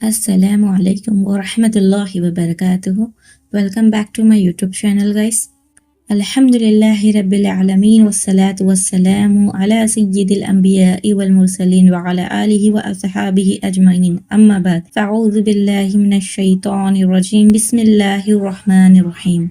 Assalamu alaikum wa rahmatullahi wa barakatuhu. Welcome back to my YouTube channel, guys. Alhamdulillahi rabbil alameen wassalatu wassalamu ala sayyidil anbiya'i wal mursalin wa ala alihi wa ashabihi ajma'in. Amma ba'd. Fa'udhu billahi minash shaitanir rajim. Bismillahir rahmanir rahim.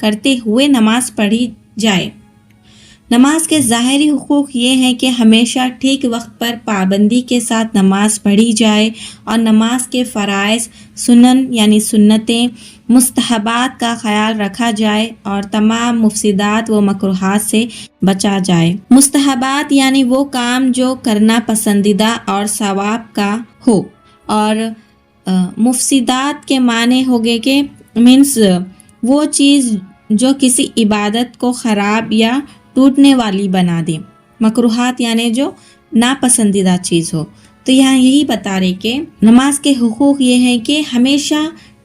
کرتے ہوئے نماز پڑھی جائے۔ نماز کے ظاہری حقوق یہ ہیں کہ ہمیشہ ٹھیک وقت پر پابندی کے ساتھ نماز پڑھی جائے اور نماز کے فرائض، سنن یعنی سنتیں، مستحبات کا خیال رکھا جائے اور تمام مفسدات و مکروہات سے بچا جائے۔ مستحبات یعنی وہ کام جو کرنا پسندیدہ اور ثواب کا ہو، اور مفسدات کے معنی ہوگے کہ مینس وہ چیز جو کسی عبادت کو خراب یا ٹوٹنے والی بنا دے۔ مکروہات یعنی جو ناپسندیدہ چیز ہو۔ تو یہاں یہی بتا رہے کہ نماز کے حقوق یہ ہیں کہ ہمیشہ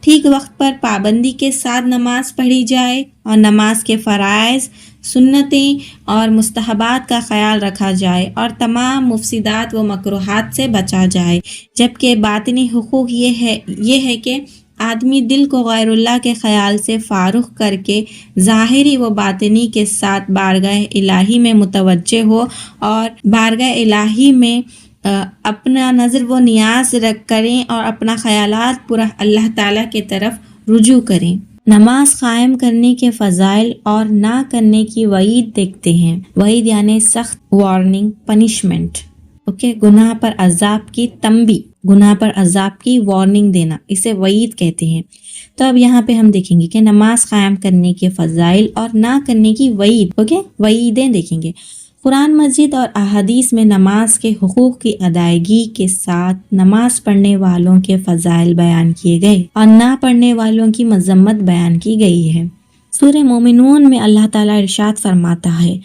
ٹھیک وقت پر پابندی کے ساتھ نماز پڑھی جائے اور نماز کے فرائض، سنتیں اور مستحبات کا خیال رکھا جائے اور تمام مفسدات و مکروہات سے بچا جائے۔ جبکہ باطنی حقوق یہ ہے کہ آدمی دل کو غیر اللہ کے خیال سے فارغ کر کے ظاہری و باطنی کے ساتھ بارگاہ الہی میں متوجہ ہو اور بارگاہ الہی میں اپنا نظر و نیاز رکھ کریں اور اپنا خیالات پورا اللہ تعالیٰ کی طرف رجوع کریں۔ نماز قائم کرنے کے فضائل اور نہ کرنے کی وعید دیکھتے ہیں۔ وعید یعنی سخت وارننگ، پنشمنٹ، گناہ پر عذاب کی تنبیہ، گناہ پر عذاب کی وارننگ دینا، اسے وعید کہتے ہیں۔ تو اب یہاں پہ ہم دیکھیں گے کہ نماز قائم کرنے کے فضائل اور نہ کرنے کی وعید، وعیدیں دیکھیں گے۔ قرآن مجید اور احادیث میں نماز کے حقوق کی ادائیگی کے ساتھ نماز پڑھنے والوں کے فضائل بیان کیے گئے اور نہ پڑھنے والوں کی مذمت بیان کی گئی ہے۔ سورہ مومنون میں اللہ تعالیٰ ارشاد فرماتا ہے،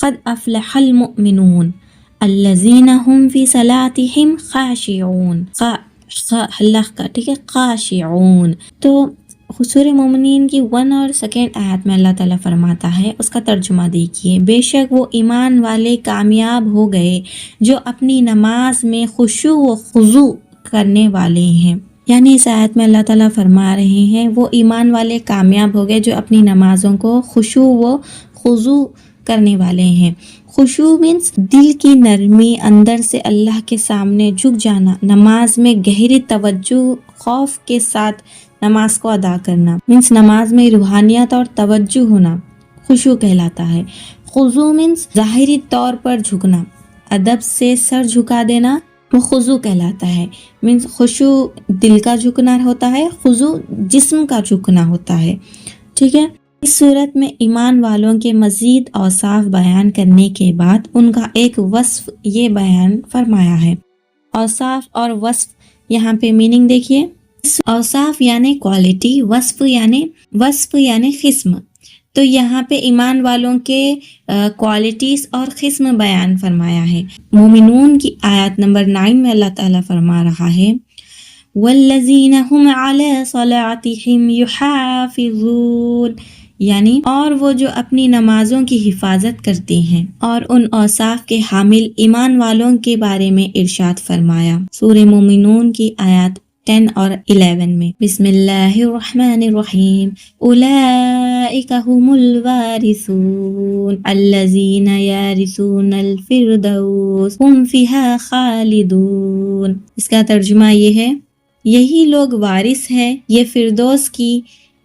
قد افلح المؤمنون الذین هم فی صلاتہم خاشعون، اللہ کا خاشعون۔ تو سورہ مومنین کی 1 اور 2 آیت میں اللہ تعالیٰ فرماتا ہے، اس کا ترجمہ دیکھیے، بے شک وہ ایمان والے کامیاب ہو گئے جو اپنی نماز میں خشوع و خضوع کرنے والے ہیں۔ یعنی اس آیت میں اللہ تعالیٰ فرما رہے ہیں وہ ایمان والے کامیاب ہو گئے جو اپنی نمازوں کو خشوع و خضوع کرنے والے ہیں۔ خشوع مینس دل کی نرمی، اندر سے اللہ کے سامنے جھک جانا، نماز میں گہری توجہ، خوف کے ساتھ نماز کو ادا کرنا، مینس نماز میں روحانیت اور توجہ ہونا خشوع کہلاتا ہے۔ خضوع مینس ظاہری طور پر جھکنا، ادب سے سر جھکا دینا، وہ خضوع کہلاتا ہے۔ مینس خشوع دل کا جھکنا ہوتا ہے، خضوع جسم کا جھکنا ہوتا ہے، ٹھیک ہے۔ اس صورت میں ایمان والوں کے مزید اوصاف بیان کرنے کے بعد ان کا ایک وصف یہ بیان فرمایا ہے۔ اوصاف اور وصف یہاں پہ میننگ دیکھیے، اوصاف یعنی کوالٹی، وصف یعنی قسم۔ تو یہاں پہ ایمان والوں کے کوالٹیز اور قسم بیان فرمایا ہے۔ مومنون کی آیت نمبر 9 میں اللہ تعالیٰ فرما رہا ہے، والذین هم علی صلاتہم یحافظون، یعنی اور وہ جو اپنی نمازوں کی حفاظت کرتے ہیں۔ اور ان اوصاف کے حامل ایمان والوں کے بارے میں ارشاد فرمایا سورہ مومنون کی آیات 10 اور 11 میں، بسم اللہ الرحمن الرحیم، اولئک هم الوارثون الذین یرثون الفردوس هم فیہا خالدون۔ اس کا ترجمہ یہ ہے، یہی لوگ وارث ہیں، یہ فردوس کی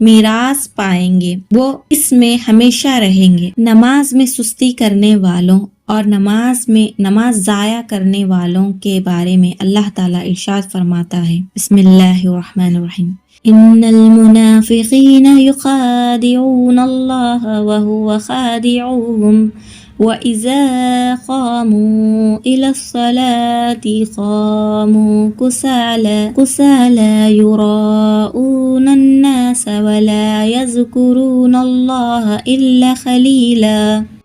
میراث پائیں گے، وہ اس میں ہمیشہ رہیں گے۔ نماز میں سستی کرنے والوں اور نماز ضائع کرنے والوں کے بارے میں اللہ تعالیٰ ارشاد فرماتا ہے، بسم اللہ الرحمن الرحیم، ان المنافقین یخادعون اللہ وهو خادعهم وَإِذَا قَامُوا إِلَى الصَّلَاةِ قَامُوا كُسَالَى يُرَاءُونَ النَّاسَ وَلَا يَذْكُرُونَ اللَّهَ إِلَّا قَلِيلًا۔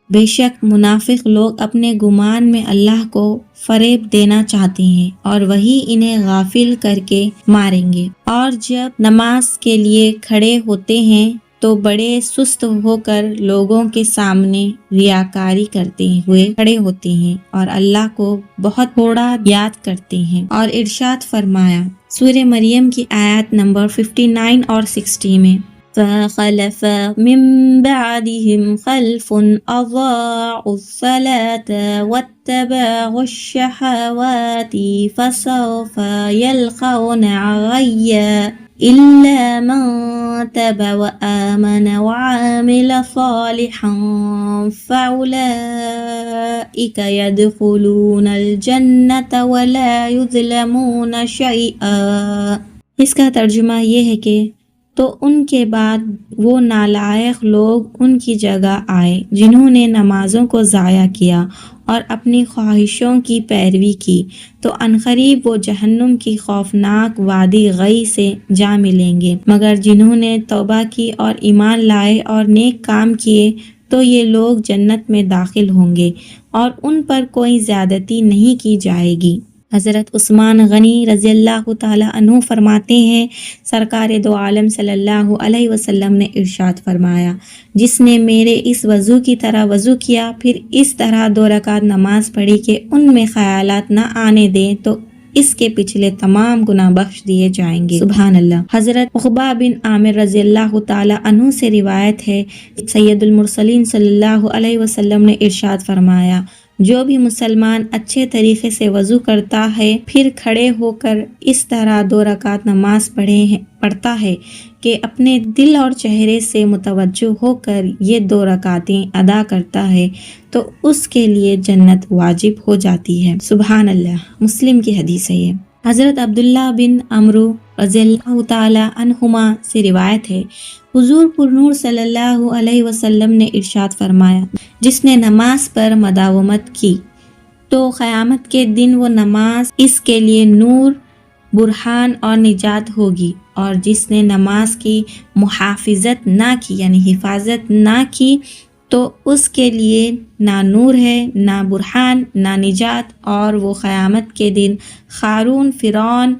بے شک منافق لوگ اپنے گمان میں اللہ کو فریب دینا چاہتے ہیں اور وہی انہیں غافل کر کے ماریں گے، اور جب نماز کے لیے کھڑے ہوتے ہیں تو بڑے سست ہو کر لوگوں کے سامنے ریاکاری کرتے ہوئے کھڑے ہوتے ہیں اور اللہ کو بہت تھوڑا یاد کرتے ہیں۔ اور ارشاد فرمایا سورہ مریم کی آیت نمبر 59 اور 60 میں، فَخَلَفَ مِن بَعْدِهِمْ خَلْفٌ أَضَاعُوا الصَّلَاةَ وَاتَّبَعُوا الشَّهَوَاتِ فَسَوْفَ يَلْقَوْنَ غَيًّا۔ إلا من تاب وآمن وعمل صالحا فأولئك يدخلون الجنة ولا يظلمون شيئا۔ اس کا ترجمہ یہ ہے کہ تو ان کے بعد وہ نالائق لوگ ان کی جگہ آئے جنہوں نے نمازوں کو ضائع کیا اور اپنی خواہشوں کی پیروی کی، تو عنقریب وہ جہنم کی خوفناک وادی غی سے جا ملیں گے، مگر جنہوں نے توبہ کی اور ایمان لائے اور نیک کام کیے تو یہ لوگ جنت میں داخل ہوں گے اور ان پر کوئی زیادتی نہیں کی جائے گی۔ حضرت عثمان غنی رضی اللہ تعالیٰ عنہ فرماتے ہیں، سرکار دو عالم صلی اللہ علیہ وسلم نے ارشاد فرمایا، جس نے میرے اس وضو کی طرح وضو کیا پھر اس طرح 2 رکعت نماز پڑھی کہ ان میں خیالات نہ آنے دیں تو اس کے پچھلے تمام گناہ بخش دیے جائیں گے۔ سبحان اللہ۔ حضرت عقبہ بن عامر رضی اللہ تعالیٰ عنہ سے روایت ہے، سید المرسلین صلی اللہ علیہ وسلم نے ارشاد فرمایا، جو بھی مسلمان اچھے طریقے سے وضو کرتا ہے پھر کھڑے ہو کر اس طرح 2 رکعت نماز پڑھتا ہے کہ اپنے دل اور چہرے سے متوجہ ہو کر یہ 2 رکعتیں ادا کرتا ہے تو اس کے لیے جنت واجب ہو جاتی ہے۔ سبحان اللہ۔ مسلم کی حدیث ہے یہ۔ حضرت عبداللہ بن عمرو رضی اللہ تعالی عنہما سے روایت ہے، حضور پرنور صلی اللہ علیہ وسلم نے ارشاد فرمایا، جس نے نماز پر مداومت کی تو قیامت کے دن وہ نماز اس کے لیے نور، برہان اور نجات ہوگی، اور جس نے نماز کی محافظت نہ کی یعنی حفاظت نہ کی تو اس کے لیے نہ نور ہے، نہ برہان، نہ نجات، اور وہ قیامت کے دن قارون، فرعون،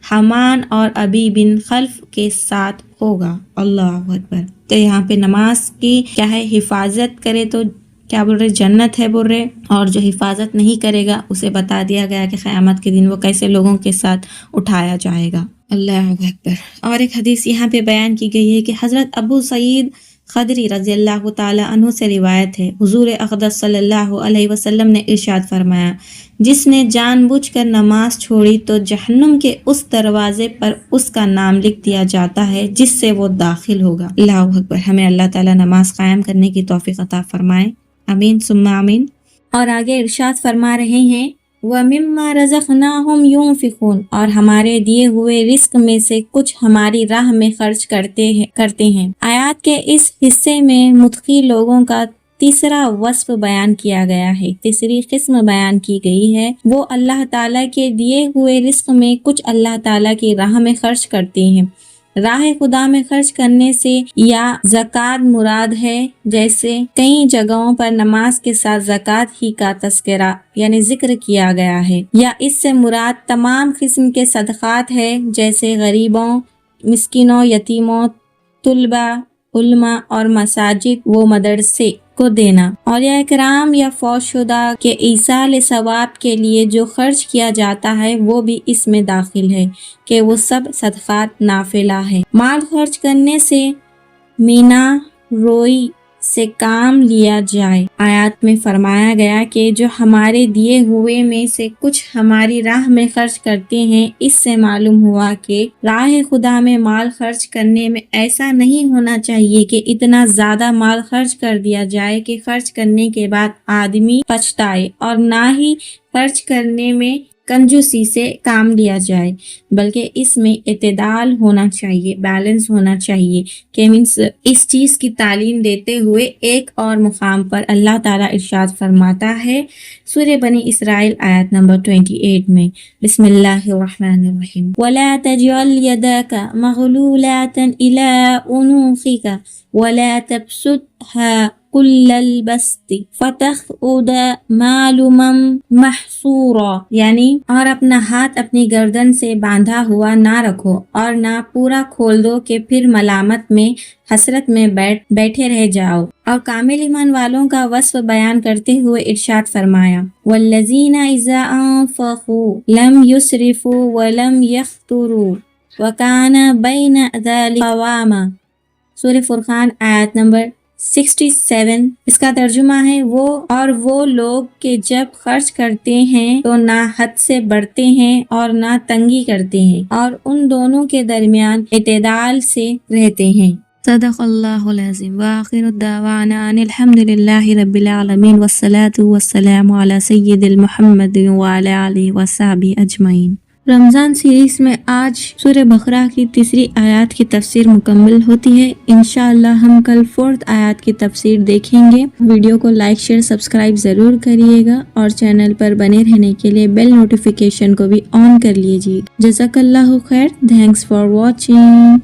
حامان اور ابی بن خلف کے ساتھ ہوگا۔ اللہ اکبر۔ تو یہاں پہ نماز کی کیا ہے، حفاظت کرے تو کیا بول رہے، جنت ہے بول رہے، اور جو حفاظت نہیں کرے گا اسے بتا دیا گیا کہ قیامت کے دن وہ کیسے لوگوں کے ساتھ اٹھایا جائے گا۔ اللہ اکبر۔ اور ایک حدیث یہاں پہ بیان کی گئی ہے کہ حضرت ابو سعید خدری رضی اللہ تعالی عنہ سے روایت ہے، حضور اقدس صلی اللہ علیہ وسلم نے ارشاد فرمایا، جس نے جان بوجھ کر نماز چھوڑی تو جہنم کے اس دروازے پر اس کا نام لکھ دیا جاتا ہے جس سے وہ داخل ہوگا۔ اللہ اکبر۔ ہمیں اللہ تعالی نماز قائم کرنے کی توفیق عطا فرمائے، آمین ثم آمین۔ اور آگے ارشاد فرما رہے ہیں، وَمِمَّا رَزَقْنَاهُمْ يُنْفِقُونَ، اور ہمارے دیے ہوئے رزق میں سے کچھ ہماری راہ میں خرچ کرتے ہیں۔ آیات کے اس حصے میں متقی لوگوں کا تیسرا وصف بیان کیا گیا ہے، تیسری قسم بیان کی گئی ہے، وہ اللہ تعالیٰ کے دیے ہوئے رزق میں کچھ اللہ تعالیٰ کی راہ میں خرچ کرتے ہیں۔ راہ خدا میں خرچ کرنے سے یا زکوٰۃ مراد ہے، جیسے کئی جگہوں پر نماز کے ساتھ زکوٰۃ ہی کا تذکرہ یعنی ذکر کیا گیا ہے، یا اس سے مراد تمام قسم کے صدقات ہے، جیسے غریبوں، مسکینوں، یتیموں، طلباء، علماء اور مساجد و مدرسے کو دینا، اور یا اکرام یا فوت شدہ کے ایصال ثواب کے لیے جو خرچ کیا جاتا ہے وہ بھی اس میں داخل ہے کہ وہ سب صدقات نافلہ ہے۔ مال خرچ کرنے سے مینا روئی سے کام لیا جائے۔ آیات میں فرمایا گیا کہ جو ہمارے دیے ہوئے میں سے کچھ ہماری راہ میں خرچ کرتے ہیں، اس سے معلوم ہوا کہ راہ خدا میں مال خرچ کرنے میں ایسا نہیں ہونا چاہیے کہ اتنا زیادہ مال خرچ کر دیا جائے کہ خرچ کرنے کے بعد آدمی پچھتائے، اور نہ ہی خرچ کرنے میں کنجوسی سے کام لیا جائے، بلکہ اس میں اعتدال ہونا چاہیے، بیلنس ہونا چاہیے، کہ اس چیز کی تعلیم دیتے ہوئے ایک اور مقام پر اللہ تعالیٰ ارشاد فرماتا ہے، سورہ بنی اسرائیل آیت نمبر 28 میں، بسم اللہ الرحمن الرحیم، وَلَا تَجْعَلْ يَدَكَ مَغْلُولَةً إِلَىٰ عُنُوقِكَ وَلَا تَبْسُطْهَا كُلَّ الْبَسْطِ فَتَقْعُدَ مَلُومًا مَحْسُورًا، یعنی اور اپنا ہاتھ اپنی گردن سے باندھا ہوا نہ رکھو اور نہ پورا کھول دو کہ پھر ملامت میں حسرت میں بیٹھے رہ جاؤ۔ اور کامل ایمان والوں کا وصف بیان کرتے ہوئے ارشاد فرمایا، وَالَّذِينَ إِذَا أَنفَقُوا لَمْ يُسْرِفُوا وَلَمْ يَقْتُرُوا وَكَانَ بَيْنَ ذَلِكَ قَوَامًا۔ سورہ فرقان آیت نمبر 67 اس کا ترجمہ ہے وہ لوگ کہ جب خرچ کرتے ہیں تو نہ حد سے بڑھتے ہیں اور نہ تنگی کرتے ہیں اور ان دونوں کے درمیان اعتدال سے رہتے ہیں۔ صدق اللہ العظیم وآخر الدعوانا ان الحمد للہ رب العالمین والصلاة والسلام علی سید المحمد وعلی آلہ وصحبہ اجمعین۔ رمضان سیریز میں آج سورہ بقرہ کی تیسری آیات کی تفسیر مکمل ہوتی ہے۔ انشاءاللہ ہم کل 4 آیات کی تفسیر دیکھیں گے۔ ویڈیو کو لائک شیئر سبسکرائب ضرور کریے گا اور چینل پر بنے رہنے کے لیے بیل نوٹیفیکیشن کو بھی آن کر لیجیے۔ جزاک اللہ خیر، تھینکس فار واچنگ۔